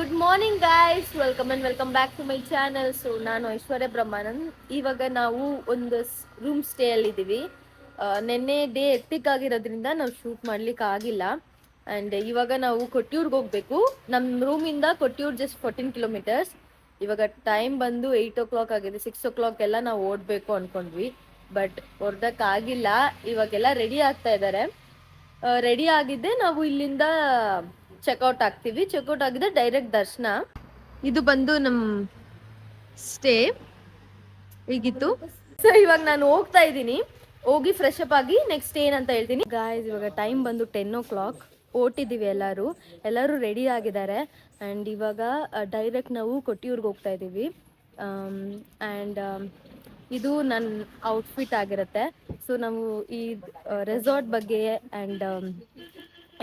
Good morning guys, welcome back to my channel. So ನಾನು ಐಶ್ವರ್ಯ ಬ್ರಹ್ಮಾನಂದ್. ಇವಾಗ ನಾವು ಒಂದು ರೂಮ್ ಸ್ಟೇ ಅಲ್ಲಿ ಇದ್ದೀವಿ. ನಿನ್ನೆ ಡೇ ಎಕ್ಟಿಕ್ ಆಗಿರೋದ್ರಿಂದ ನಾವು ಶೂಟ್ ಮಾಡ್ಲಿಕ್ಕೆ ಆಗಿಲ್ಲ. ಆ್ಯಂಡ್ ಇವಾಗ ನಾವು ಕೊಟ್ಟಿಯೂರ್ಗೆ ಹೋಗ್ಬೇಕು. ನಮ್ಮ ರೂಮಿಂದ ಕೊಟ್ಟಿಯೂರ್ ಜಸ್ಟ್ 14 ಕಿಲೋಮೀಟರ್ಸ್. ಇವಾಗ ಟೈಮ್ ಬಂದು 8 o'clock ಆಗಿದೆ. 6 o'clock ಎಲ್ಲ ನಾವು ಓಡಬೇಕು ಅಂದ್ಕೊಂಡ್ವಿ, ಬಟ್ ಹೊರ್ದಕ್ಕಾಗಿಲ್ಲ. ಇವಾಗೆಲ್ಲ ರೆಡಿ ಆಗ್ತಾ ಇದ್ದಾರೆ. ರೆಡಿ ಆಗಿದ್ದೆ ನಾವು ಇಲ್ಲಿಂದ ಚೆಕ್ಔಟ್ ಆಗ್ತೀವಿ. ಚೆಕ್ಔಟ್ ಆಗಿದೆ ಡೈರೆಕ್ಟ್ ದರ್ಶನ. ಇದು ಬಂದು ನಮ್ಮ ಸ್ಟೇ ಹೀಗಿತ್ತು. ಸೊ ಇವಾಗ ನಾನು ಹೋಗ್ತಾ ಇದ್ದೀನಿ. ಹೋಗಿ ಫ್ರೆಶ್ ಅಪ್ ಆಗಿ ನೆಕ್ಸ್ಟ್ ಏನಂತ ಹೇಳ್ತೀನಿ. ಗಾಯ್ಸ್, ಇವಾಗ ಟೈಮ್ ಬಂದು 10 o'clock. ಓಟಿದ್ದೀವಿ. ಎಲ್ಲರೂ ರೆಡಿ ಆಗಿದ್ದಾರೆ. ಆ್ಯಂಡ್ ಇವಾಗ ಡೈರೆಕ್ಟ್ ನಾವು ಕೊಟ್ಟಿಯೂರ್ಗೆ ಹೋಗ್ತಾ ಇದ್ದೀವಿ. ಆ್ಯಂಡ್ ಇದು ನನ್ನ ಔಟ್ಫಿಟ್ ಆಗಿರುತ್ತೆ. ಸೊ ನಾವು ಈ ರೆಸಾರ್ಟ್ ಬಗ್ಗೆ ಆ್ಯಂಡ್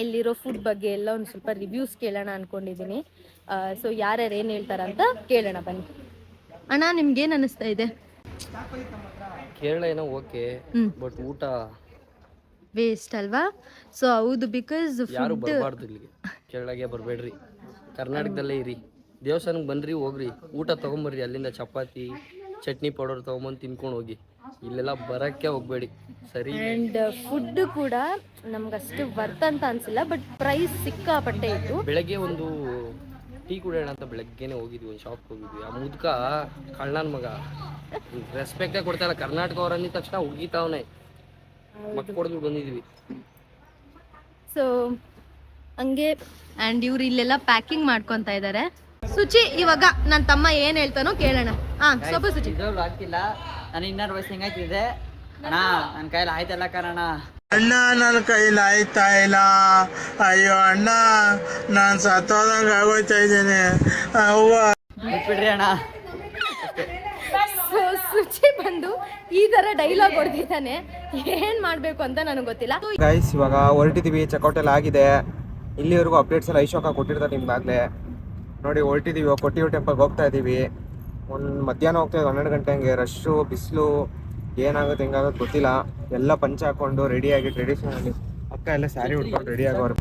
ಇಲ್ಲಿರೋ ಫುಡ್ ಬಗ್ಗೆ ಎಲ್ಲ ಒಂದು ಸ್ವಲ್ಪ ರಿವ್ಯೂಸ್ ಕೇಳೋಣ ಅನ್ಕೊಂಡಿದ್ದೀನಿ. ಸೊ ಯಾರ್ಯಾರು ಏನು ಹೇಳ್ತಾರಂತ ಕೇಳೋಣ ಬನ್ನಿ. ಅಣ್ಣ, ನಿಮ್ಗೇನು ಅನ್ನಿಸ್ತಾ ಇದೆ? ಕೇರಳ ಏನೋ ಓಕೆ, ಬಟ್ ಊಟ ವೇಸ್ಟ್ ಅಲ್ವಾ? ಸೊ ಹೌದು, ಬಿಕಾಸ್ ಯಾರು ಬರಬಾರ್ದು ಇಲ್ಲಿಗೆ. ಕೇರಳಗೆ ಬರಬೇಡ್ರಿ, ಕರ್ನಾಟಕದಲ್ಲೇ ಇರಿ. ದೇವಸ್ಥಾನಕ್ಕೆ ಬನ್ರಿ, ಹೋಗ್ರಿ, ಊಟ ತೊಗೊಂಬರ್ರಿ. ಅಲ್ಲಿಂದ ಚಪಾತಿ ಚಟ್ನಿ ಪೌಡರ್ ತೊಗೊಂಬಂದು ತಿನ್ಕೊಂಡು ಹೋಗಿ. ಇಲ್ಲೆಲ್ಲ ಬರೋಕ್ಕೆ ಹೋಗ್ಬೇಡಿ, ಸರಿ? ಆ್ಯಂಡ್ ಫುಡ್ ಕೂಡ ನಮ್ಗಷ್ಟು ವರ್ತ್ ಅಂತ ಅನಿಸಿಲ್ಲ, ಬಟ್ ಪ್ರೈಸ್ ಸಿಕ್ಕಾಪಟ್ಟೆ ಇತ್ತು. ಬೆಳಗ್ಗೆ ಒಂದು ಟೀ ಕುಡಿಯೋಣ ಅಂತ ಬೆಳಗ್ಗೆನೆ ಹೋಗಿದ್ವಿ, ಒಂದು ಶಾಪ್ಗೆ ಹೋಗಿದ್ವಿ. ಆ ಮುದ್ಕ ಕಳ್ಳನ ಮಗ ರೆಸ್ಪೆಕ್ಟೇ ಕೊಡ್ತಾಯಿಲ್ಲ. ಕರ್ನಾಟಕ ಅವ್ರು ಅಂದಿದ ತಕ್ಷಣ ಉಗಿತಾವನೆ ಮಕ್ಕ ಕೊಡೋದು ಬಂದಿದ್ವಿ. ಸೊ ಹಂಗೆ ಆ್ಯಂಡ್ ಇವ್ರು ಇಲ್ಲೆಲ್ಲ ಪ್ಯಾಕಿಂಗ್ ಮಾಡ್ಕೊತಾ ಇದ್ದಾರೆ. ಸುಚಿ, ಇವಾಗ ನನ್ನ ತಮ್ಮ ಏನು ಹೇಳ್ತಾನೋ ಕೇಳೋಣ. ಸ್ವಲ್ಪ ಸುಚಿ. ಆಗ್ತಿಲ್ಲ, ನಾನು ಇನ್ನರ್ ವಯಸ್ಸು ಹೆಂಗಾಯ್ತಿದೆ ಅಣ್ಣ, ನನ್ನ ಕೈಲಿ ಆಯ್ತಲ್ಲ ಕಾರಣ. ಅಣ್ಣ, ನನ್ನ ಕೈಲಿ ಆಯ್ತಾ ಇಲ್ಲ. ಅಯ್ಯೋ ಅಣ್ಣ, ನಾನು ಸತ್ತೋದಂಗ ಆಗೋಯ್ತಾ ಇದ್ದೇನೆ. ಬಿಟ್ಬಿಡ್ರಿ ಅಣ್ಣ. ಸೊ ಸುಚಿ ಬಂದು ಈ ತರ ಡೈಲಾಗ್ ಹೊಡೆದಿದ್ದಾನೆ. ಏನ್ ಮಾಡ್ಬೇಕು ಅಂತ ನನಗೆ ಗೊತ್ತಿಲ್ಲ. ಗೈಸ್, ಇವಾಗ ಹೊರಟಿದೀವಿ. ಚೆಕ್ಔಟ್ ಎಲ್ಲ ಆಗಿದೆ. ಇಲ್ಲಿವರೆಗೂ ಅಪ್ಡೇಟ್ಸ್ ಎಲ್ಲ ಐಶೋಕ ಕೊಟ್ಟಿರ್ತಾರೆ ನಿಮ್ಗಾಗಲೇ. ನೋಡಿ, ಹೊರಟಿದ್ದೀವಿ. ಕೊಟ್ಟಿಯೂರು ಟೆಂಪಲ್ಗೆ ಹೋಗ್ತಾ ಇದ್ದೀವಿ. ಒಂದು ಮಧ್ಯಾಹ್ನ ಹೋಗ್ತಾ ಇದ್ದೀವಿ, 12 ಗಂಟೆ ಹಂಗೆ. ರಶ್ಶು, ಬಿಸಿಲು, ಏನಾಗುತ್ತೆ ಹೆಂಗಾಗುತ್ತೆ ಗೊತ್ತಿಲ್ಲ. ಎಲ್ಲ ಪಂಚ ಹಾಕೊಂಡು ರೆಡಿಯಾಗಿ ಟ್ರೆಡಿಷನಲ್ಲಿ ಅಕ್ಕ ಎಲ್ಲ ಸ್ಯಾರಿ ಉಟ್ಕೊಂಡು ರೆಡಿ ಆಗೋರು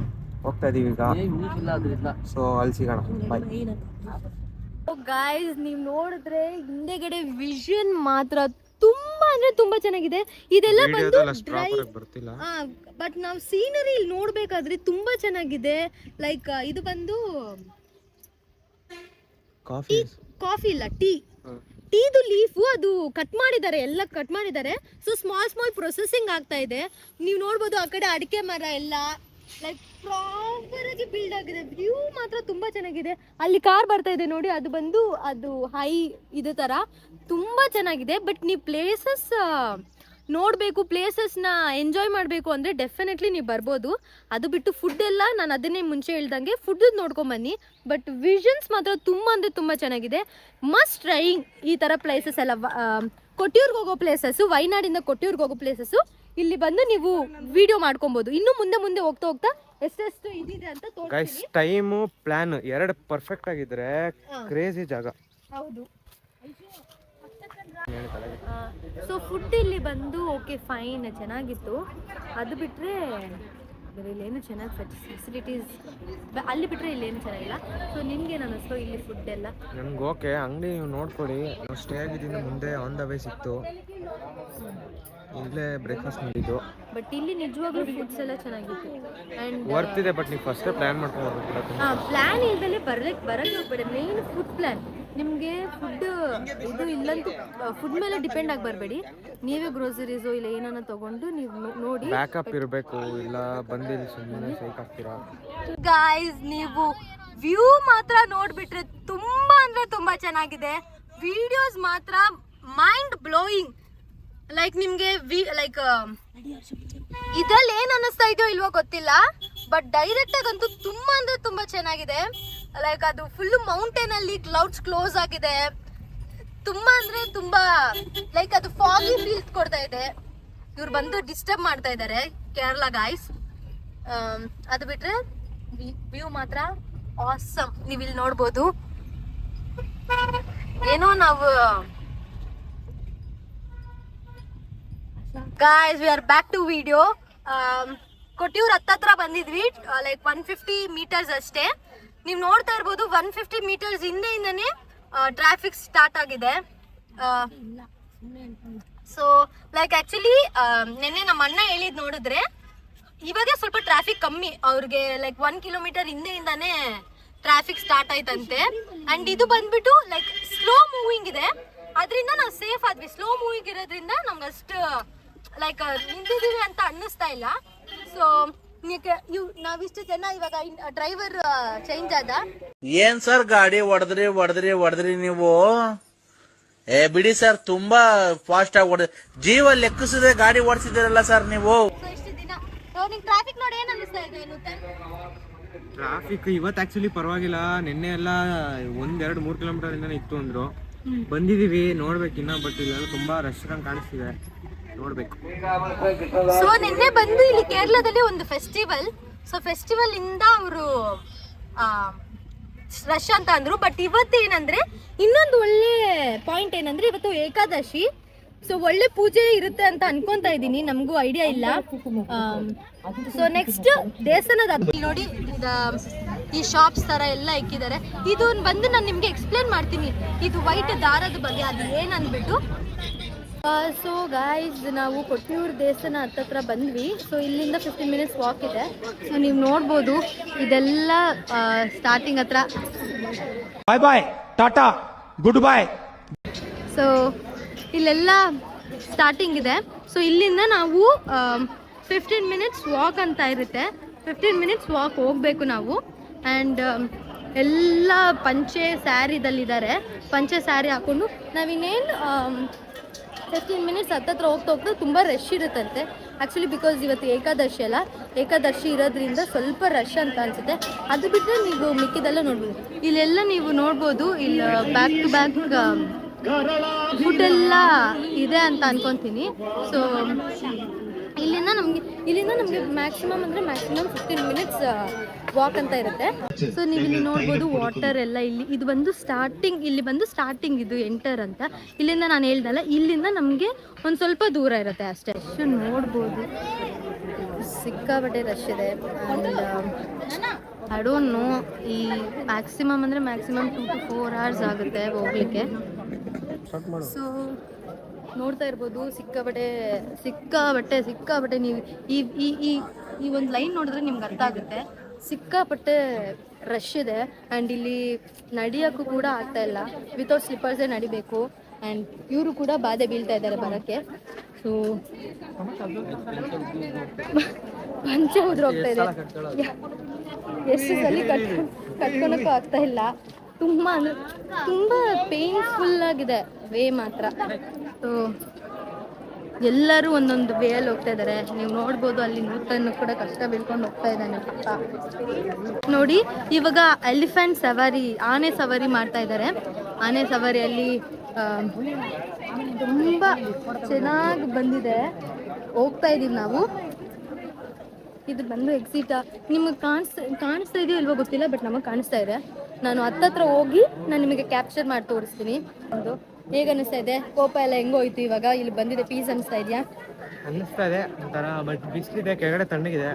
ಹೋಗ್ತಾ ಇದೀವಿ ಈಗ. ಸೊ ಅಲ್ಲಿ ಸಿಗೋಣ, ಬಾಯ್. ಗಾಯ್ಸ್, ನೀವು ನೋಡಿದ್ರೆ ಹಿಂದೆಗಡೆ ವಿಷನ್ ಮಾತ್ರ ತುಂಬಾ ಅಂದ್ರೆ ತುಂಬಾ ಚೆನ್ನಾಗಿದೆ. ಇದೆಲ್ಲ ಬಂದು ಡ್ರೈ, ಬಟ್ ನಾವು ಸೀನರಿ ಇಲ್ಲಿ ನೋಡ್ಬೇಕಾದ್ರೆ ತುಂಬಾ ಚೆನ್ನಾಗಿದೆ. ಲೈಕ್ ಇದು ಬಂದು ಕಾಫಿ ಇಲ್ಲ, ಟೀದು ಲೀಫು ಅದು ಕಟ್ ಮಾಡಿದ್ದಾರೆ, ಎಲ್ಲ ಕಟ್ ಮಾಡಿದ್ದಾರೆ. ಸೊ ಸ್ಮಾಲ್ ಪ್ರೊಸೆಸಿಂಗ್ ಆಗ್ತಾ ಇದೆ. ನೀವು ನೋಡ್ಬೋದು ಆ ಕಡೆ ಅಡಿಕೆ ಮರ ಎಲ್ಲ ಲೈಕ್ ಪ್ರಾಪರ್ ಆಗಿ ಬಿಲ್ಡ್ ಆಗಿದೆ. ವ್ಯೂ ಮಾತ್ರ ತುಂಬಾ ಚೆನ್ನಾಗಿದೆ. ಅಲ್ಲಿ ಕಾರ್ ಬರ್ತಾ ಇದೆ ನೋಡಿ, ಅದು ಬಂದು ಅದು ಹೈ ಇದು ತರ ತುಂಬಾ ಚೆನ್ನಾಗಿದೆ. ಬಟ್ ನೀವು ಪ್ಲೇಸಸ್ ನೋಡಬೇಕು, ಪ್ಲೇಸಸ್ನ ಎಂಜಾಯ್ ಮಾಡಬೇಕು ಅಂದರೆ ಡೆಫಿನೆಟ್ಲಿ ನೀವು ಬರ್ಬೋದು. ಅದು ಬಿಟ್ಟು ಫುಡ್ ಎಲ್ಲ ನಾನು ಅದನ್ನೇ ಮುಂಚೆ ಹೇಳ್ದಂಗೆ ಫುಡ್ ನೋಡ್ಕೊಂಬನ್ನಿ. ಬಟ್ ವಿಷನ್ಸ್ ಮಾತ್ರ ತುಂಬ ಅಂದರೆ ತುಂಬ ಚೆನ್ನಾಗಿದೆ. ಮಸ್ಟ್ ಟ್ರೈಯಿಂಗ್ ಈ ಥರ ಪ್ಲೇಸಸ್ ಎಲ್ಲ. ಕೊಟ್ಟಿಯೂರ್ಗೆ ಹೋಗೋ ಪ್ಲೇಸಸ್ಸು, ವಯನಾಡಿಂದ ಕೊಟ್ಟಿಯೂರ್ಗೆ ಹೋಗೋ ಪ್ಲೇಸಸ್ಸು ಇಲ್ಲಿ ಬಂದು ನೀವು ವಿಡಿಯೋ ಮಾಡ್ಕೊಬೋದು. ಇನ್ನು ಮುಂದೆ ಹೋಗ್ತಾ ಎಷ್ಟೆಷ್ಟು ಇದಿದೆ ಅಂತ ಗೈಸ್, ಟೈಮು ಪ್ಲಾನ್ ಎರಡು ಪರ್ಫೆಕ್ಟ್ ಆಗಿದ್ರೆ ಕ್ರೇಜಿ ಜಾಗ. ಹೌದು. ಸೊ ಫುಡ್ ಇಲ್ಲಿ ಬಂದು ಓಕೆ ಫೈನ್ ಚೆನ್ನಾಗಿತ್ತು. ಅದು ಬಿಟ್ಟರೆ ಬೇರೆ ಇಲ್ಲೇನು ಚೆನ್ನಾಗಿ ಫೆಸಿಲಿಟೀಸ್ ಅಲ್ಲಿ ಬಿಟ್ಟರೆ ಇಲ್ಲೇನು ಚೆನ್ನಾಗಿಲ್ಲ. ಸೊ ನಿಮ್ಗೇನು ಅನ್ನಿಸ್ತು ಇಲ್ಲಿ ಫುಡ್ ಎಲ್ಲ? ನಮ್ಗೆ ಓಕೆ. ಅಂಗಡಿ ನೀವು ನೋಡ್ಕೊಳ್ಳಿ, ನಾವು ಸ್ಟೇ ಆಗಿದ್ದೀನಿ ಮುಂದೆ ಆನ್ ದ ವೇ ಸಿಕ್ತು. ಇಲ್ಲೇ ಬ್ರೇಕ್ಫಾಸ್ಟ್ ಮಾಡಿದ್ದು. ಬಟ್ ಇಲ್ಲಿ ನಿಜವಾಗ್ಲೂ ಫುಡ್ಸ್ ಎಲ್ಲ ಚೆನ್ನಾಗಿತ್ತು ಆ್ಯಂಡ್ ವರ್ತ್ ಇದೆ. ಬಟ್ ನೀವು ಫಸ್ಟೇ ಪ್ಲ್ಯಾನ್ ಮಾಡ್ಕೊಂಡು ಹೋಗ್ಬೇಕು. ಪ್ಲ್ಯಾನ್ ಇಲ್ದಲೇ ಬರಕ್ಕೆ ಹೋಗ್ಬೇಡಿ. Main food plan. ನಿಮಗೆ ಫುಡ್ ಇದು ಇಲ್ಲಂತೂ ಫುಡ್ ಮೇಲೆ ಡಿಪೆಂಡ್ ಆಗಿ ಬರಬೇಡಿ. ನೀವೇ ಗ್ರೋಸರೀಸು ಇಲ್ಲ ಏನಾನ ತೊಗೊಂಡು ನೀವು ನೋಡಿ ಬ್ಯಾಕಪ್ ಇರಬೇಕು. ಇಲ್ಲ ಬಂದಿಲ್ಲಿ ಸುಮ್ಮನೆ ಸೈಕ್ ಆಗ್ತೀರಾ. ಗಾಯ್ಸ್, ನೀವು ವ್ಯೂ ಮಾತ್ರ ನೋಡ್ಬಿಟ್ರೆ ತುಂಬಾ ಅಂದ್ರೆ ತುಂಬಾ ಚೆನ್ನಾಗಿದೆ. ವಿಡಿಯೋಸ್ ಮಾತ್ರ ಮೈಂಡ್ ಬ್ಲೋಯಿಂಗ್. ಲೈಕ್ ನಿಮ್ಗೆ ಲೈಕ್ ಇದ್ರಲ್ಲಿ ಏನ್ ಅನ್ನಿಸ್ತಾ ಇದೆಯೋ ಇಲ್ವೋ ಗೊತ್ತಿಲ್ಲ, ಬಟ್ ಡೈರೆಕ್ಟ್ ಆಗಂತೂ ತುಂಬಾ ಅಂದ್ರೆ ತುಂಬಾ ಚೆನ್ನಾಗಿದೆ. ಲೈಕ್ ಅದು ಫುಲ್ ಮೌಂಟೇನ್ ಅಲ್ಲಿ ಕ್ಲೌಡ್ಸ್ ಕ್ಲೋಸ್ ಆಗಿದೆ. ತುಂಬಾ ಅಂದ್ರೆ ತುಂಬಾ ಲೈಕ್ ಅದು ಫಾಗಿ ಫೀಲ್ ಕೊಡ್ತಾ ಇದೆ. ಇವ್ರು ಬಂದು ಡಿಸ್ಟರ್ಬ್ ಮಾಡ್ತಾ ಇದ್ದಾರೆ ಕೇರಳ ಗಾಯ್ಸ್. ಅದು ಬಿಟ್ರೆ ವ್ಯೂ ಮಾತ್ರ ಆಸಮ್. ನೀವು ಇಲ್ಲಿ ನೋಡ್ಬೋದು. ಏನೋ ನಾವು guys, we are back to video. Kottiyoor ಹತ್ತತ್ರ ಬಂದಿದ್ವಿ. ಲೈಕ್ 150 meters ಅಷ್ಟೇ. ನೀವು ನೋಡ್ತಾ ಇರ್ಬೋದು 150 ಮೀಟರ್ಸ್ ಹಿಂದೆಯಿಂದನೇ ಟ್ರಾಫಿಕ್ ಸ್ಟಾರ್ಟ್ ಆಗಿದೆ. ಸೊ ಲೈಕ್ ಆಕ್ಚುಲಿ ನಿನ್ನೆ ನಮ್ಮ ಅಣ್ಣ ಹೇಳಿದ್ ನೋಡಿದ್ರೆ ಇವಾಗ ಸ್ವಲ್ಪ ಟ್ರಾಫಿಕ್ ಕಮ್ಮಿ ಅವ್ರಿಗೆ, ಲೈಕ್ 1 ಕಿಲೋಮೀಟರ್ ಹಿಂದೆಯಿಂದಾನೇ ಟ್ರಾಫಿಕ್ ಸ್ಟಾರ್ಟ್ ಆಯ್ತಂತೆ. ಅಂಡ್ ಇದು ಬಂದ್ಬಿಟ್ಟು ಲೈಕ್ ಸ್ಲೋ ಮೂವಿಂಗ್ ಇದೆ, ಅದರಿಂದ ನಾವು ಸೇಫ್ ಆದ್ವಿ. ಸ್ಲೋ ಮೂವಿಂಗ್ ಇರೋದ್ರಿಂದ ನಮ್ಗೆ ಅಷ್ಟು ಲೈಕ್ ನಿಂತಿದೀವಿ ಅಂತ ಅನ್ನಿಸ್ತಾ ಇಲ್ಲ. ಸೊ ನಾವಿಷ್ಟು ಜನ ಇವಾಗ ಡ್ರೈವರ್ ಚೇಂಜ್ ಆದ. ಏನ್ ಸರ್ ಗಾಡಿ ಹೊಡೆದ್ರಿ ನೀವು? ಬಿಡಿ ಸರ್, ತುಂಬಾ ಫಾಸ್ಟ್ ಆಗಿ ಹೊಡೆದ್ರಿ. ಜೀವ ಲೆಕ್ಕಿಸದೆ ಗಾಡಿ ಓಡಿಸಿದಿರಲ್ಲ ಸರ್ ನೀವು. ಸೊ ಇಷ್ಟು ದಿನ ಟ್ರಾಫಿಕ್ ನೋಡಿ ಏನ್ ಅನ್ನಿಸ್ತಾ ಇದೆ? ಟ್ರಾಫಿಕ್ ಇವತ್ತು ಆಕ್ಚುಲಿ ಪರವಾಗಿಲ್ಲ. ನಿನ್ನೆ ಎಲ್ಲ 1-2-3 ಕಿಲೋಮೀಟರ್ ಇಂದಾನೆ ಇತ್ತು ಅಂದ್ರು. ಬಂದಿದೀವಿ ನೋಡ್ಬೇಕಿನ್ನ, ಬಟ್ ಇಲ್ಲೆಲ್ಲ ತುಂಬಾ ರಶ್ ಕಾಣಿಸ್ತಿದೆ, ನೋಡ್ಬೇಕು. ಸೊ ನಿನ್ನೆ ಬಂದು ಇಲ್ಲಿ ಕೇರಳದಲ್ಲಿ ಒಂದು ಫೆಸ್ಟಿವಲ್, ಸೊ ಫೆಸ್ಟಿವಲ್ ಇಂದ ಅವರು ರಶ್ ಅಂತ ಅಂದ್ರು. ಬಟ್ ಇವತ್ತು ಏನಂದ್ರೆ ಇನ್ನೊಂದು ಒಳ್ಳೆ ಪಾಯಿಂಟ್ ಏನಂದ್ರೆ ಇವತ್ತು ಏಕಾದಶಿ, ಸೊ ಒಳ್ಳೆ ಪೂಜೆ ಇರುತ್ತೆ ಅಂತ ಅನ್ಕೊಂತಾ ಇದ್ದೀನಿ, ನಮಗೂ ಐಡಿಯಾ ಇಲ್ಲ. ಸೊ ನೆಕ್ಸ್ಟ್ ದೇವಸ್ಥಾನದ ನೋಡಿ ಈ ಶಾಪ್ಸ್ ತರ ಎಲ್ಲ ಇಕ್ಕಿದ್ದಾರೆ. ಇದು ಬಂದು ನಾನು ನಿಮ್ಗೆ ಎಕ್ಸ್ಪ್ಲೇನ್ ಮಾಡ್ತೀನಿ, ಇದು ವೈಟ್ ದಾರದ ಬಗ್ಗೆ ಅದು ಏನಂದ್ಬಿಟ್ಟು. ಸೊ ಗಾಯ್ಸ್, ನಾವು ಕೊಟ್ಟಿಯೂರು ದೇವಸ್ಥಾನ ಹತ್ತತ್ರ ಬಂದ್ವಿ. ಸೊ ಇಲ್ಲಿಂದ 15 ಮಿನಿಟ್ಸ್ ವಾಕ್ ಇದೆ. ಸೊ ನೀವು ನೋಡ್ಬೋದು ಇದೆಲ್ಲ ಸ್ಟಾರ್ಟಿಂಗ್ ಹತ್ರ. ಬಾಯ್ ಬಾಯ್, ಟಾಟಾ, ಗುಡ್ ಬಾಯ್. ಸೊ ಇಲ್ಲೆಲ್ಲ ಸ್ಟಾರ್ಟಿಂಗ್ ಇದೆ. ಸೊ ಇಲ್ಲಿಂದ ನಾವು 15 ಮಿನಿಟ್ಸ್ ವಾಕ್ ಅಂತ ಇರುತ್ತೆ. 15 ಮಿನಿಟ್ಸ್ ವಾಕ್ ಹೋಗಬೇಕು ನಾವು. ಆ್ಯಂಡ್ ಎಲ್ಲ ಪಂಚೆ ಸ್ಯಾರಿದಲ್ಲಿದ್ದಾರೆ. ಪಂಚೆ ಸ್ಯಾರಿ ಹಾಕ್ಕೊಂಡು ನಾವಿನ್ನೇನು 15 ಮಿನಿಟ್ಸ್ ಹತ್ತತ್ರ ಹೋಗ್ತಾ ತುಂಬ ರಶ್ ಇರುತ್ತಂತೆ. ಆ್ಯಕ್ಚುಲಿ ಬಿಕಾಸ್ ಇವತ್ತು ಏಕಾದಶಿ ಅಲ್ಲ, ಏಕಾದಶಿ ಇರೋದ್ರಿಂದ ಸ್ವಲ್ಪ ರಶ್ ಅಂತ ಅನಿಸುತ್ತೆ. ಅದು ಬಿಟ್ಟರೆ ನೀವು ಮಿಕ್ಕಿದೆಲ್ಲ ನೋಡ್ಬೋದು. ಇಲ್ಲೆಲ್ಲ ನೀವು ನೋಡ್ಬೋದು, ಇಲ್ಲಿ ಬ್ಯಾಕ್ ಟು ಬ್ಯಾಕ್ ಫುಡ್ ಎಲ್ಲ ಇದೆ ಅಂತ ಅನ್ಕೊತೀನಿ. ಸೊ ಇಲ್ಲಿಂದ ನಮಗೆ ಮ್ಯಾಕ್ಸಿಮಮ್ 15 ಮಿನಿಟ್ಸ್ ವಾಕ್ ಅಂತ ಇರುತ್ತೆ. ಸೊ ನೀವು ಇಲ್ಲಿ ನೋಡ್ಬೋದು ವಾಟರ್ ಎಲ್ಲ ಇದು ಬಂದು ಸ್ಟಾರ್ಟಿಂಗ್ ಇದು ಎಂಟರ್ ಅಂತ. ಇಲ್ಲಿಂದ ನಾನು ಹೇಳ್ದಲ್ಲ, ಇಲ್ಲಿಂದ ನಮಗೆ ಒಂದು ಸ್ವಲ್ಪ ದೂರ ಇರುತ್ತೆ ಅಷ್ಟೇ. ಸೊ ನೋಡ್ಬೋದು ಸಿಕ್ಕಾಪಟ್ಟೆ ರಶ್ ಇದೆ. ಆ್ಯಂಡ್ ಐ ಡೋಂಟ್ ನೋ, ಈ ಮ್ಯಾಕ್ಸಿಮಮ್ 2 to 4 hours ಆಗುತ್ತೆ ಹೋಗ್ಲಿಕ್ಕೆ. ಸೊ ನೋಡ್ತಾ ಇರ್ಬೋದು ಸಿಕ್ಕಾಪಟ್ಟೆ ನೀವು ಈ ಒಂದು ಲೈನ್ ನೋಡಿದ್ರೆ ನಿಮ್ಗೆ ಅರ್ಥ ಆಗುತ್ತೆ. ಸಿಕ್ಕಾಪಟ್ಟೆ ರಶ್ ಇದೆ. ಆ್ಯಂಡ್ ಇಲ್ಲಿ ನಡೆಯೋಕ್ಕೂ ಕೂಡ ಆಗ್ತಾ ಇಲ್ಲ, ವಿತೌಟ್ ಸ್ಲಿಪ್ಪರ್ಸೇ ನಡಿಬೇಕು. ಆ್ಯಂಡ್ ಇವರು ಕೂಡ ಬಾಧೆ ಬೀಳ್ತಾ ಇದ್ದಾರೆ ಬರೋಕ್ಕೆ. ಸೊ ಪಂಚ ಉದ್ರೋಗ್ತಾ ಇದೆ, ಎಷ್ಟು ಸಲ ಕಟ್ಕೊಳಕ್ಕೂ ಆಗ್ತಾ ಇಲ್ಲ. ತುಂಬ ಪೇನ್ಫುಲ್ ಆಗಿದೆ ವೇ ಮಾತ್ರ. ಸೊ ಎಲ್ಲರೂ ಒಂದೊಂದು ವೇಯಲ್ಲಿ ಹೋಗ್ತಾ ಇದ್ದಾರೆ. ನೀವು ನೋಡ್ಬೋದು ಅಲ್ಲಿ ನೂತನ ಕೂಡ ಕಷ್ಟ ಬೀಳ್ಕೊಂಡು ಹೋಗ್ತಾ ಇದ್ದಾನೆ ಪಕ್ಕ. ನೋಡಿ ಇವಾಗ ಎಲಿಫೆಂಟ್ ಸವಾರಿ, ಆನೆ ಸವಾರಿ ಮಾಡ್ತಾ ಇದ್ದಾರೆ. ಆನೆ ಸವಾರಿಯಲ್ಲಿ ತುಂಬ ಚೆನ್ನಾಗಿ ಬಂದಿದೆ, ಹೋಗ್ತಾ ಇದ್ದೀವಿ ನಾವು. ಇದು ಬಂದು ಎಕ್ಸಿಟ್ ನಿಮಗೆ ಕಾಣಿಸ್ತಾ ಇದೆಯೋ ಇಲ್ವೋ ಗೊತ್ತಿಲ್ಲ, ಬಟ್ ನಮಗೆ ಕಾಣಿಸ್ತಾ ಇದೆ. ನಾನು ಹತ್ತತ್ರ ಹೋಗಿ ನಾನು ನಿಮಗೆ ಕ್ಯಾಪ್ಚರ್ ಮಾಡಿ ತೋರಿಸ್ತೀನಿ. ಒಂದು ಹೇಗೆ ಅನ್ನಿಸ್ತಾ ಇದೆ? ಕೋಪ ಎಲ್ಲ ಹೆಂಗೋಯ್ತು ಇವಾಗ ಇಲ್ಲಿ ಬಂದಿದೆ? ಪೀಸ್ ಅನಿಸ್ತಾ ಇದೆಯಾ? ಅನ್ನಿಸ್ತಾ ಇದೆ ಒಂಥರ, ಬಟ್ ಬಿಸಿಲಿದೆ, ಕೆಳಗಡೆ ತಣ್ಣಗಿದೆ,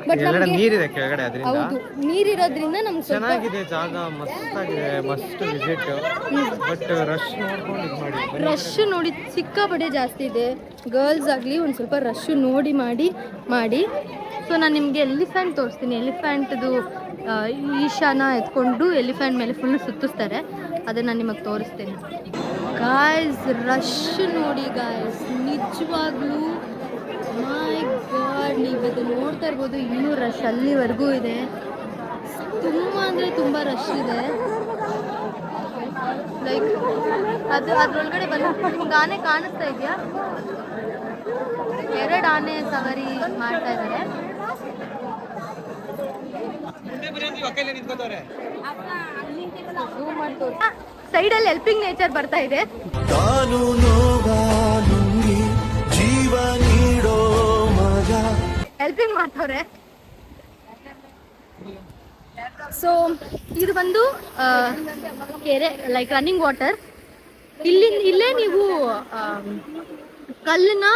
ಬಟ್ ನೀರಿದೆ ಕೆಳಗಡೆ, ಅದರಿಂದ ಹೌದು ನೀರಿರೋದ್ರಿಂದ ನಮ್ಗೆ ಚೆನ್ನಾಗಿದೆ ಜಾಗ, ಮಸ್ತಾಗಿದೆ, ಮಸ್ಟ್ ವಿಸಿಟ್. ಬಟ್ ರಶ್ ನೋಡ್ಕೊಂಡು ಇದು ಮಾಡಿ, ರಶ್ ನೋಡಿ ಸಿಕ್ಕಾಪಟ್ಟೆ ಜಾಸ್ತಿ ಇದೆ. ಗರ್ಲ್ಸ್ ಆಗಲಿ ಒಂದು ಸ್ವಲ್ಪ ರಶ್ ನೋಡಿ ಮಾಡಿ. ಸೊ ನಾನು ನಿಮಗೆ ಎಲಿಫೆಂಟ್ ತೋರಿಸ್ತೀನಿ. ಎಲಿಫೆಂಟ್ದು ಈಶಾನ ಎತ್ಕೊಂಡು ಎಲಿಫೆಂಟ್ ಮೇಲೆ ಫುಲ್ ಸುತ್ತಿಸ್ತಾರೆ, ಅದನ್ನು ನಾನು ನಿಮಗೆ ತೋರಿಸ್ತೀನಿ. ಗಾಯ್ಸ್ ರಶ್ ನೋಡಿ ಗಾಯ್ಸ್, ನಿಜವಾಗ್ಲೂ ಮೈ ಗಾಡ್, ನೀವು ಇದು ನೋಡ್ತಾ ಇರ್ಬೋದು. ಇನ್ನೂ ರಶ್ ಅಲ್ಲಿವರೆಗೂ ಇದೆ, ತುಂಬ ರಶ್ ಇದೆ. ಲೈಕ್ ಅದ್ರೊಳಗಡೆ ನಿಮ್ಗೆ ಆನೆ ಕಾಣಿಸ್ತಾ ಇದೆಯಾ? 2 ಆನೆ ಸವಾರಿ ಮಾಡ್ತಾ ಇದ್ದಾರೆ. ಸೈಡಲ್ಲಿ ಹೆಲ್ಪಿಂಗ್ ನೇಚರ್ ಬರ್ತಾ ಇದೆ. ಹೆಲ್ಪಿಂಗ್ ಮಾಡ್ತವ್ರೆ. ಸೊ ಇದು ಬಂದು ಕೆರೆ, ಲೈಕ್ ರನ್ನಿಂಗ್ ವಾಟರ್. ಇಲ್ಲೇ ನೀವು ಕಲ್ಲನ್ನ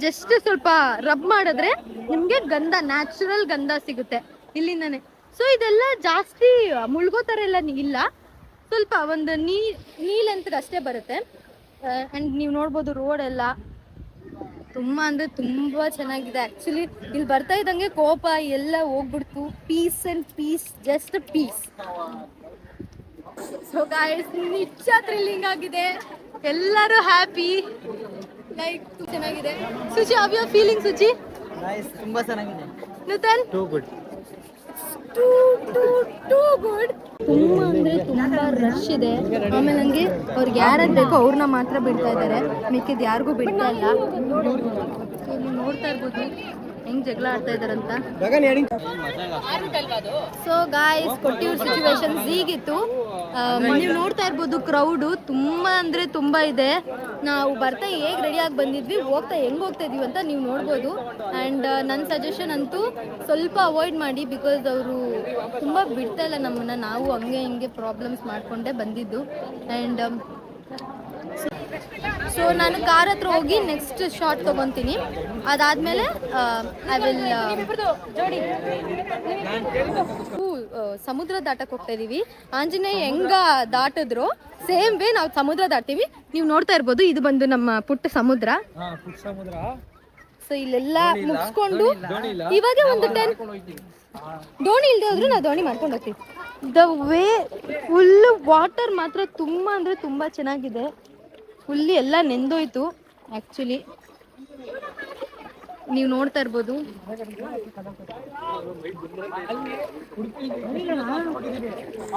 ಜಸ್ಟ್ ಸ್ವಲ್ಪ ರಬ್ ಮಾಡಿದ್ರೆ ನಿಮಗೆ ಗಂಧ, ನ್ಯಾಚುರಲ್ ಗಂಧ ಸಿಗುತ್ತೆ ಇಲ್ಲಿಂದಾನೆ. ಸೊ ಇದೆಲ್ಲ ಜಾಸ್ತಿ ಮುಳುಗೋ ಥರ ಎಲ್ಲ ಇಲ್ಲ, ಸ್ವಲ್ಪ ಒಂದು ನೀಲಂತಕ್ಕೆ ಅಷ್ಟೇ ಬರುತ್ತೆ. ಆ್ಯಂಡ್ ನೀವು ನೋಡ್ಬೋದು ರೋಡ್ ಎಲ್ಲ ತುಂಬ ಅಂದರೆ ತುಂಬ ಚೆನ್ನಾಗಿದೆ. ಆ್ಯಕ್ಚುಲಿ ಇಲ್ಲಿ ಬರ್ತಾ ಇದ್ದಂಗೆ ಕೋಪ ಎಲ್ಲ ಹೋಗ್ಬಿಡ್ತು. Peace and peace, just peace. So guys, ನಿಜ ಥ್ರಿಲ್ಲಿಂಗ್ ಆಗಿದೆ, ಎಲ್ಲರೂ ಹ್ಯಾಪಿ, ಲೈಕ್ ಚೆನ್ನಾಗಿದೆ. Suchi, how you feeling Suchi? ತುಂಬಾ ಚೆನ್ನಾಗಿದೆ. Nutan? Too good. Too good. ತುಂಬ ಅಂದರೆ ತುಂಬ ರಶ್ ಇದೆ. ಆಮೇಲೆ ನನಗೆ ಅವ್ರಿಗೆ ಯಾರ್ಯಾರು ಬೇಕೋ ಅವ್ರನ್ನ ಮಾತ್ರ ಬಿಡ್ತಾ ಇದ್ದಾರೆ, ಮಿಕ್ಕಿದ್ದು ಯಾರಿಗೂ ಬಿಡ್ತಾ ಇಲ್ಲ. ನೀವು ನೋಡ್ತಾ ಇರ್ಬೋದು ಹೆಂಗ್ ಜಗಳ ಆಡ್ತಾ ಇದಾರಂತ. ಸೊ ಗಾಯ್ಸ್, ಕೊಟ್ಟಿರೋ ಸಿಚುವೇಶನ್ಸ್ ಹೀಗಿತ್ತು. ನೀವು ನೋಡ್ತಾ ಇರ್ಬೋದು ಕ್ರೌಡು ತುಂಬ ಅಂದರೆ ತುಂಬ ಇದೆ. ನಾವು ಬರ್ತಾ ಹೇಗೆ ರೆಡಿಯಾಗಿ ಬಂದಿದ್ವಿ, ಹೋಗ್ತಾ ಹೆಂಗೆ ಹೋಗ್ತಾ ಇದೀವಿ ಅಂತ ನೀವು ನೋಡ್ಬೋದು. ಆ್ಯಂಡ್ ನನ್ನ ಸಜೆಷನ್ ಅಂತೂ ಸ್ವಲ್ಪ ಅವಾಯ್ಡ್ ಮಾಡಿ, ಬಿಕಾಸ್ ಅವರು ತುಂಬ ಬಿಡ್ತಾ ಇಲ್ಲ ನಮ್ಮನ್ನು. ನಾವು ಹಂಗೆ ಹಿಂಗೆ ಪ್ರಾಬ್ಲಮ್ಸ್ ಮಾಡಿಕೊಂಡೇ ಬಂದಿದ್ದು. ಆ್ಯಂಡ್ ಸೊ ನಾನು ಕಾರ್ ಹತ್ರ ಹೋಗಿ ನೆಕ್ಸ್ಟ್ ಶಾಟ್ ತೊಗೊತೀನಿ. ಅದಾದಮೇಲೆ ಐ ವಿಲ್ ಸಮುದ್ರ ದಾಟಕ್ಕೆ ಹೋಗ್ತಾ ಇದ್ದೀವಿ. ಆಂಜನೇಯ ಹೆಂಗ ದಾಟಿದ್ರು ಸೇಮ್ ವೇ ನಾವು ಸಮುದ್ರ ದಾಟ್ತೀವಿ. ನೀವು ನೋಡ್ತಾ ಇರ್ಬೋದು, ಇದು ಬಂದು ನಮ್ಮ ಪುಟ್ಟ ಸಮುದ್ರ. ಸೊ ಇಲ್ಲೆಲ್ಲ ಮುಗಿಸ್ಕೊಂಡು ಇವಾಗ ಒಂದು 10 ದೋಣಿ ಇಲ್ಲದೆ ಹೋದ್ರು ನಾವು ದೋಣಿ ಮಾಡ್ಕೊಂಡು ಹೋಗ್ತೀವಿ. ದ ವೇ ಫುಲ್ ವಾಟರ್ ಮಾತ್ರ ತುಂಬ ಅಂದರೆ ತುಂಬ ಚೆನ್ನಾಗಿದೆ. ಫುಲ್ಲಿ ಎಲ್ಲ ನೆಂದೋಯ್ತು ಆ್ಯಕ್ಚುಲಿ, ನೀವು ನೋಡ್ತಾ ಇರ್ಬೋದು.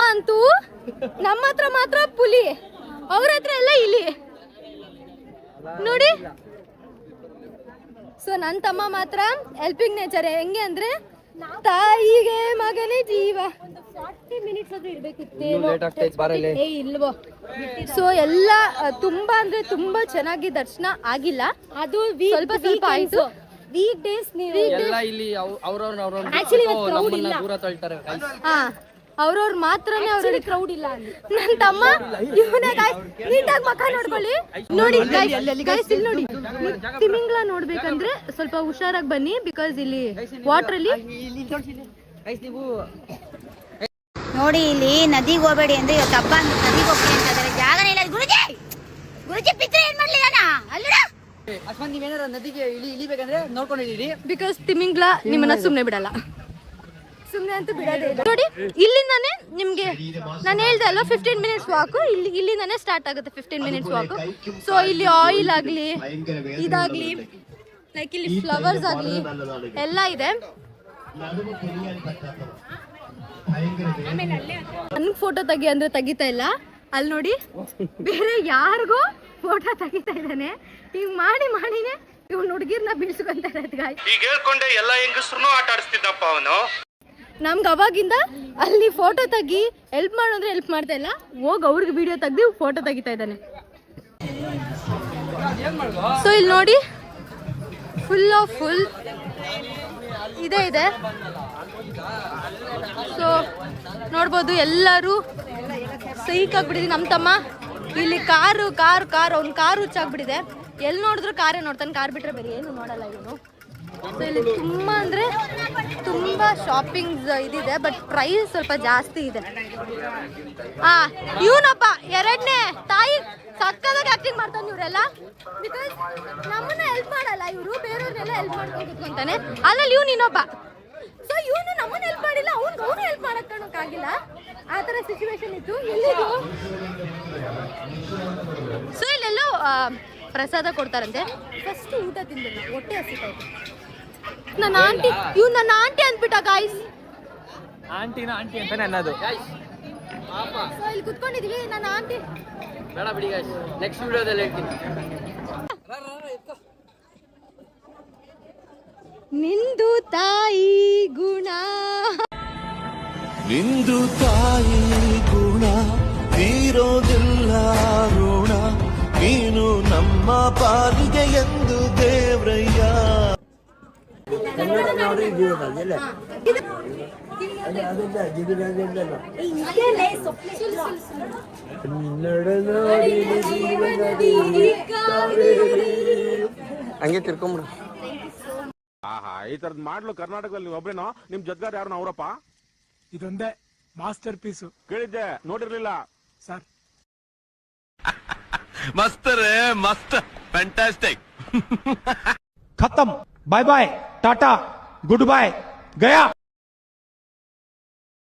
ಅಂತೂ ನಮ್ಮ ಹತ್ರ ಮಾತ್ರ ಪುಲಿ, ಅವ್ರ ಹತ್ರ ಎಲ್ಲ ಇಲಿ ನೋಡಿ. ಸೊ ನನ್ನ ತಮ್ಮ ಮಾತ್ರ ಹೆಲ್ಪಿಂಗ್ ನೇಚರ್. ಹೆಂಗೆ ಅಂದ್ರೆ ತಾಯಿಗೆ ಮಗನೇ ಜೀವ. 40 ಮಿನಿಟ್ಸ್ ಆದ್ರೂ ಇರ್ಬೇಕಿತ್ತು ಇಲ್ವೋ. ಸೊ ಎಲ್ಲ ತುಂಬಾ ಅಂದ್ರೆ ತುಂಬಾ ಚೆನ್ನಾಗಿ ದರ್ಶನ ಆಗಿಲ್ಲ. ಅದು ಸ್ವಲ್ಪ ಆಯ್ತು. ವೀಕ್ ಡೇಸ್ ಅವ್ರವ್ರ ಮಾತ್ರನೇ ಅವ್ರಿಗೆ ಕ್ರೌಡ್ ಇಲ್ಲ. ನನ್ನ ತಮ್ಮ ನೀಟಾಗಿ ಮಕ್ಕ ನೋಡ್ಕೊಳ್ಳಿ. ನೋಡಿ ನೋಡಿ, ತಿಮಿಂಗ್ಲ ನೋಡ್ಬೇಕಂದ್ರೆ ಸ್ವಲ್ಪ ಹುಷಾರಾಗಿ ಬನ್ನಿ, ಬಿಕಾಸ್ ಇಲ್ಲಿ ವಾಟರ್ ಅಲ್ಲಿ ನೋಡಿ. ಇಲ್ಲಿ ನದಿಗೆ ಹೋಗ್ಬೇಡಿ ಅಂದ್ರೆ ಇವತ್ತು ಹಬ್ಬ ಅಂತ ನದಿಗೆ ಹೋಗ್ತೀನಿ ಅಂತ ಇದಾರೆ. ಜಾಗನೇ ಇಲ್ಲ. ಗುರುಜಿ ಗುರುಜಿ ಪಿತ್ರ ಏನ್ ಮಾಡ್ಲಿಲ್ಲ ಅಲ್ಲ. ಅಸ್ಮಾನ್ ನೀವೇನಾರ ನದಿಗೆ ಇಳಿಬೇಕಂದ್ರೆ ನೋಡ್ಕೊಂಡಿದ್ದೀರಿ, ಬಿಕಾಸ್ ತಿಮಿಂಗ್ಲ ನಿಮ್ಮನ್ನ ಸುಮ್ನೆ ಬಿಡಲ್ಲ. ಸುಮ್ನೆ ಅಂತೂ ಬಿಡೋದೇ ಇಲ್ಲ. ನೋಡಿ ಇಲ್ಲಿಂದಾನೆ ನಿಮ್ಗೆ ನಾನು ಹೇಳ್ದೆ ಅಲ್ವಾ 15 ಮಿನಿಟ್ಸ್ ವಾಕು. ಇಲ್ಲಿಂದಾನೆ ಸ್ಟಾರ್ಟ್ ಆಗುತ್ತೆ 15 ಮಿನಿಟ್ಸ್ ವಾಕು. ಸೊ ಇಲ್ಲಿ ಆಯಿಲ್ ಆಗ್ಲಿ, ಇದಾಗ್ಲಿ, ಲೈಕ್ ಇಲ್ಲಿ ಫ್ಲವರ್ಸ್ ಆಗ್ಲಿ ಎಲ್ಲ ಇದೆ. ನನ್ಗೆ ಫೋಟೋ ತೆಗಿ ಅಂದ್ರೆ ತೆಗಿತಾ ಇಲ್ಲ. ಅಲ್ಲಿ ನೋಡಿ, ಬೇರೆ ಯಾರಿಗೋ ಫೋಟೋ ತೆಗಿತಾ ಇದ್ದಾನೆ. ಈಗ ಮಾಡಿನೇ ಇವ್ನು ಹುಡುಗಿರ್ನ ಬೀಳ್ಸ್ಕೊಂತ ಇರೋದು. ಈಗ ಹೇಳ್ಕೊಂಡೆ ಎಲ್ಲ ಹೆಂಗಸ್ರು ಆಟ ಆಡಿಸ್ತಿದ್ದಪ್ಪ ಅವನು. ನಮ್ಗೆ ಅವಾಗಿಂದ ಅಲ್ಲಿ ಫೋಟೋ ತೆಗಿ ಹೆಲ್ಪ್ ಮಾಡೋದ್ರೆ ಹೆಲ್ಪ್ ಮಾಡ್ತಾ ಇಲ್ಲ, ಹೋಗಿ ಅವ್ರಿಗೆ ವಿಡಿಯೋ ತೆಗ್ದು ಫೋಟೋ ತೆಗಿತಾ ಇದ್ದಾನೆ. ಸೊ ಇಲ್ಲಿ ನೋಡಿ, ಫುಲ್ ಇದೆ. ಸೊ ನೋಡ್ಬೋದು ಎಲ್ಲರೂ ಸೈಕ್ ಆಗ್ಬಿಟ್ಟಿದೆ. ನಮ್ಮ ತಮ್ಮ ಇಲ್ಲಿ ಕಾರು ಅವ್ನ ಕಾರು ಹುಚ್ಚಾಗ್ಬಿಟ್ಟಿದೆ. ಎಲ್ಲಿ ನೋಡಿದ್ರು ಕಾರೇ ನೋಡ್ತಾನೆ, ಕಾರ್ ಬಿಟ್ರೆ ಬೇರೆ ಏನು ನೋಡಲ್ಲ ಇವನು. ಸೊ ಇಲ್ಲಿ ತುಂಬ ಅಂದರೆ ತುಂಬ ಶಾಪಿಂಗ್ಸ್ ಇದಿದೆ, ಬಟ್ ಪ್ರೈಸ್ ಸ್ವಲ್ಪ ಜಾಸ್ತಿ ಇದೆ. ಇವನಪ್ಪ ಎರಡನೇ ತಾಯಿ ಸಕ್ಕದಾಗಿ ಆಕ್ಟಿಂಗ್ ಮಾಡ್ತಾನೆ. ಇವರೆಲ್ಲ ಬಿಕಾಸ್ ನಮ್ಮನ್ನ ಹೆಲ್ಪ್ ಮಾಡಲ್ಲ, ಇವರು ಬೇರೆಯವ್ರನ್ನೆಲ್ಲ ಹೆಲ್ಪ್ ಮಾಡ್ಕೊಂಡು ಕುತ್ಕೊಂತಾನೆ. ಅದ್ರಲ್ಲಿ ಇವ್ನು ಇನ್ನೊಬ್ಬ. ಸೊ ಇವನು ನಮ್ಮನ್ನ ಹೆಲ್ಪ್ ಮಾಡಿಲ್ಲ, ಅವನು ಹೆಲ್ಪ್ ಮಾಡೋಕ್ಕಾಗಿಲ್ಲ. ಆ ಥರ ಸಿಚುವೇಶನ್ ಇತ್ತು. ಎಲ್ಲಿದು? ಸೊ ಇಲ್ಲೆಲ್ಲೋ ಪ್ರಸಾದ ಕೊಡ್ತಾರಂತೆ. ಫಸ್ಟ್ ಊಟ ತಿಂದಿಲ್ಲ, ಹೊಟ್ಟೆ ಹಸಿತಾಯ್ತು. ನನ್ನ ಆಂಟಿ ಅಂದ್ಬಿಟ್ಟ ಗಾಯ್ಸ್. ಆಂಟಿ ಅಂತಾನೆ ಅನ್ನೋದು. ಸೊ ಇಲ್ಲಿ ಕುತ್ಕೊಂಡಿದೀವಿ, ನನ್ನ ಆಂಟಿ. ಬೇಡ ಬಿಡಿ ಗಾಯ್ಸ್, ನೆಕ್ಸ್ಟ್ ವಿಡಿಯೋದಲ್ಲಿ ಹೇಳ್ತೀನಿ. ನಿಂದು ತಾಯಿ ಗುಣ, ನಿಂದು ತಾಯಿ ಗುಣ ತೀರೋದಿಲ್ಲ ಋಣ, ನೀನು ನಮ್ಮ ಪಾಲಿಗೆ ಎಂದು ದೇವ್ರಯ್ಯ. ಹಂಗೆ ತಿರ್ಕೊಂಬಿಡು. ಈ ತರದ್ ಮಾಡ್ಲು ಕರ್ನಾಟಕದಲ್ಲಿ ಒಬ್ರೇನೋ, ನಿಮ್ ಜೊತೆಗಾರ ಯಾರು ಅವರಪ್ಪ? ಇದೊಂದೇ ಮಾಸ್ಟರ್ ಪೀಸು. ಕೇಳಿದ್ದೆ, ನೋಡಿರ್ಲಿಲ್ಲ ಸರ್. ಮಸ್ತ್ ರೇ ಮಸ್ತ್, ಫ್ಯಾಂಟಾಸ್ಟಿಕ್. खत्म, bye bye, tata, goodbye, गया.